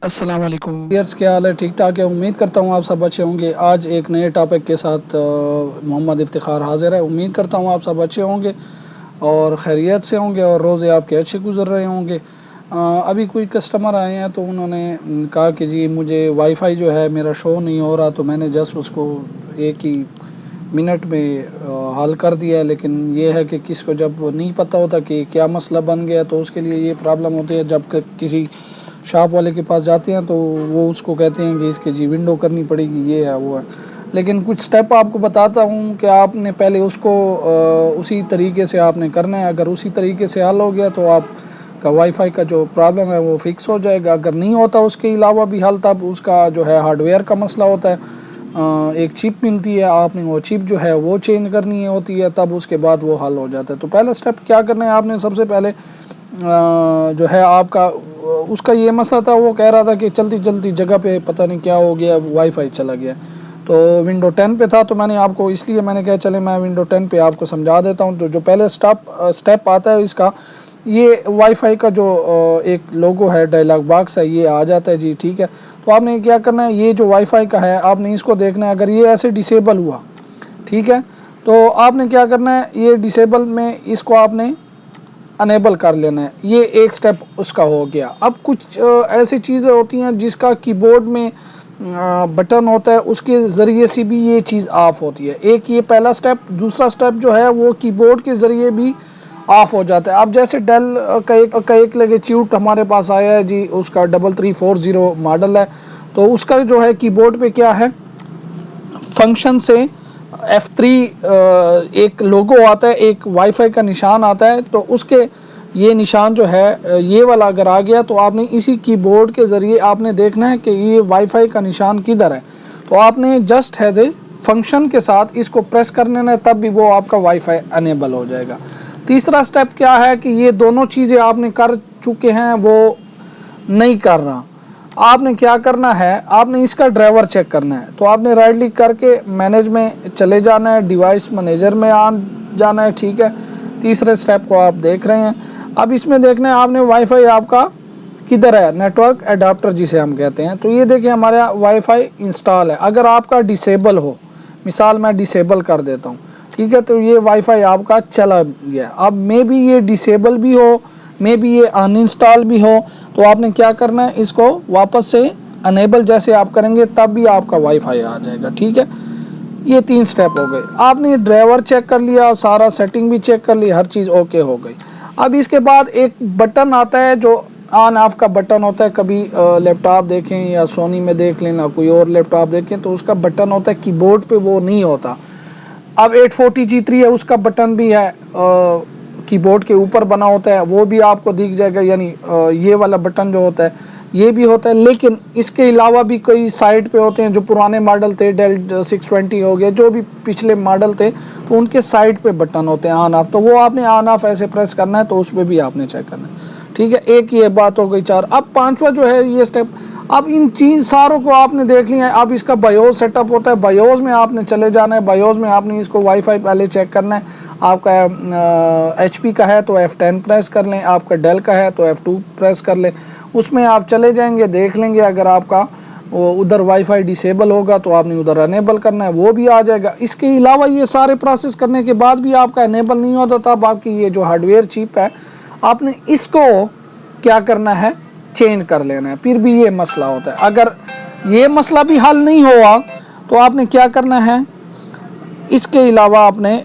अस्सलाम वालेकुम यार्स, क्या हाल है? ठीक ठाक है। उम्मीद करता हूँ आप सब अच्छे होंगे। आज एक नए टॉपिक के साथ मोहम्मद इफ्तिखार हाजिर है। उम्मीद करता हूँ आप सब अच्छे होंगे और खैरियत से होंगे और रोज़े आपके अच्छे गुजर रहे होंगे। अभी कोई कस्टमर आए हैं तो उन्होंने कहा कि जी मुझे वाईफाई जो है मेरा शो नहीं हो रहा, तो मैंने जस्ट उसको एक ही मिनट में हल कर दिया है। लेकिन ये है कि किसको जब नहीं पता होता कि क्या मसला बन गया तो उसके लिए ये प्रॉब्लम होती है। जब किसी शॉप वाले के पास जाते हैं तो वो उसको कहते हैं कि इसके जी विंडो करनी पड़ेगी, ये है वो है। लेकिन कुछ स्टेप आपको बताता हूँ कि आपने पहले उसको उसी तरीके से आपने करना है। अगर उसी तरीके से हल हो गया तो आपका वाईफाई का जो प्रॉब्लम है वो फिक्स हो जाएगा। अगर नहीं होता उसके अलावा भी हल, तब उसका जो है हार्डवेयर का मसला होता है। एक चिप मिलती है, आपने वो चिप जो है वो चेंज करनी होती है, तब उसके बाद वो हल हो जाता है। तो पहला स्टेप क्या करना है आपने, सबसे पहले जो है आपका उसका ये मसला था, वो कह रहा था कि चलती चलती जगह पे पता नहीं क्या हो गया, वाईफाई चला गया। तो विंडो 10 पे था, तो मैंने आपको इसलिए मैंने कहा चले मैं विंडो 10 पे आपको समझा देता हूँ। तो जो पहले स्टेप आता है इसका, ये वाईफाई का जो एक लोगो है, डायलॉग बॉक्स है, ये आ जाता है जी, ठीक है। तो आपने क्या करना है, ये जो वाईफाई का है आपने इसको देखना है। अगर ये ऐसे डिसेबल हुआ, ठीक है, तो आपने क्या करना है, ये डिसेबल में इसको आपने अनेबल कर लेना है। ये एक स्टेप उसका हो गया। अब कुछ ऐसी चीज़ें होती हैं जिसका कीबोर्ड में बटन होता है, उसके ज़रिए से भी ये चीज़ ऑफ होती है। एक ये पहला स्टेप। दूसरा स्टेप जो है वो कीबोर्ड के ज़रिए भी ऑफ हो जाता है। अब जैसे डेल का एक लगे च्यूट हमारे पास आया है जी, उसका 3340 मॉडल है। तो उसका जो है कीबोर्ड पे क्या है, फंक्शन से F3 एक लोगो आता है, एक वाईफाई का निशान आता है। तो उसके ये निशान जो है ये वाला अगर आ गया तो आपने इसी कीबोर्ड के ज़रिए आपने देखना है कि ये वाईफाई का निशान किधर है। तो आपने जस्ट हैज़ ए फंक्शन के साथ इसको प्रेस कर लेना है, तब भी वो आपका वाईफाई अनेबल हो जाएगा। तीसरा स्टेप क्या है कि ये दोनों चीज़ें आपने कर चुके हैं, वो नहीं कर रहा, आपने क्या करना है, आपने इसका ड्राइवर चेक करना है। तो आपने राइट क्लिक करके मैनेज में चले जाना है, डिवाइस मैनेजर में आ जाना है, ठीक है। तीसरे स्टेप को आप देख रहे हैं। अब इसमें देखना है आपने वाईफाई आपका किधर है, नेटवर्क एडाप्टर जिसे हम कहते हैं। तो ये देखिए हमारा वाईफाई इंस्टॉल है। अगर आपका डिसेबल हो, मिसाल मैं डिसेबल कर देता हूँ, ठीक है, तो ये वाईफाई आपका चला गया। अब मे बी ये डिसेबल भी हो, मे बी ये अनइंस्टॉल भी हो, तो आपने क्या करना है, इसको वापस से अनेबल जैसे आप करेंगे तब भी आपका वाईफाई आ जाएगा, ठीक है। ये 3 स्टेप हो गए। आपने ड्राइवर चेक कर लिया, सारा सेटिंग भी चेक कर ली, हर चीज़ ओके हो गई। अब इसके बाद एक बटन आता है जो ऑन ऑफ का बटन होता है। कभी लैपटॉप देखें या सोनी में देख लें ना कोई और लैपटॉप देखें, तो उसका बटन होता है कीबोर्ड पे, वो नहीं होता। अब 840G3 है, उसका बटन भी है कीबोर्ड के ऊपर बना होता है, वो भी आपको दिख जाएगा। यानी ये वाला बटन जो होता है ये भी होता है। लेकिन इसके अलावा भी कई साइड पे होते हैं, जो पुराने मॉडल थे, डेल 620 हो गया, जो भी पिछले मॉडल थे, तो उनके साइड पे बटन होते हैं ऑन ऑफ। तो वो आपने ऑन ऑफ ऐसे प्रेस करना है, तो उस पर भी आपने चेक करना है, ठीक है। एक ये बात हो गई 4। अब पांचवा जो है ये स्टेप, अब इन चीज सारों को आपने देख लिया है। अब इसका बायोस सेटअप होता है, बायोस में आपने चले जाना है। बायोस में आपने इसको वाईफाई पहले चेक करना है। आपका HP का है तो F10 प्रेस कर लें, आपका डेल का है तो F2 प्रेस कर लें। उसमें आप चले जाएंगे, देख लेंगे। अगर आपका वो उधर वाईफाई डिसेबल होगा तो आपने उधर अनेबल करना है, वो भी आ जाएगा। इसके अलावा ये सारे प्रोसेस करने के बाद भी आपका अनेबल नहीं होता, तब आपकी ये जो हार्डवेयर चिप है, आपने इसको क्या करना है, चेंज कर लेना है। फिर भी ये मसला होता है। अगर ये मसला भी हल नहीं हुआ तो आपने क्या करना है, इसके अलावा आपने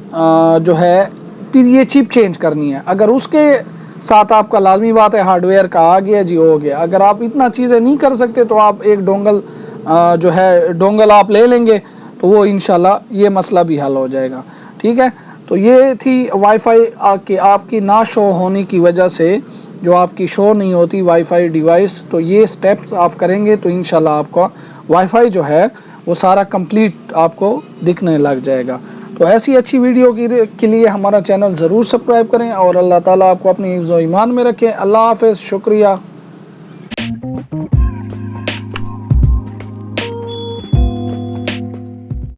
जो है फिर ये चिप चेंज करनी है। अगर उसके साथ आपका लाजमी बात है हार्डवेयर का आ गया जी, हो गया। अगर आप इतना चीज़ें नहीं कर सकते तो आप एक डोंगल जो है डोंगल आप ले लेंगे, तो वो इंशाल्लाह ये मसला भी हल हो जाएगा, ठीक है। तो ये थी वाईफाई कि आपकी ना शो होने की वजह से, जो आपकी शो नहीं होती वाईफाई डिवाइस, तो ये स्टेप्स आप करेंगे तो इंशाल्लाह आपका वाईफाई जो है वो सारा कंप्लीट आपको दिखने लग जाएगा। तो ऐसी अच्छी वीडियो के लिए हमारा चैनल ज़रूर सब्सक्राइब करें और अल्लाह ताला आपको अपनी हिफ्ज़ व ईमान में रखें। अल्लाह हाफ़िज़, शुक्रिया।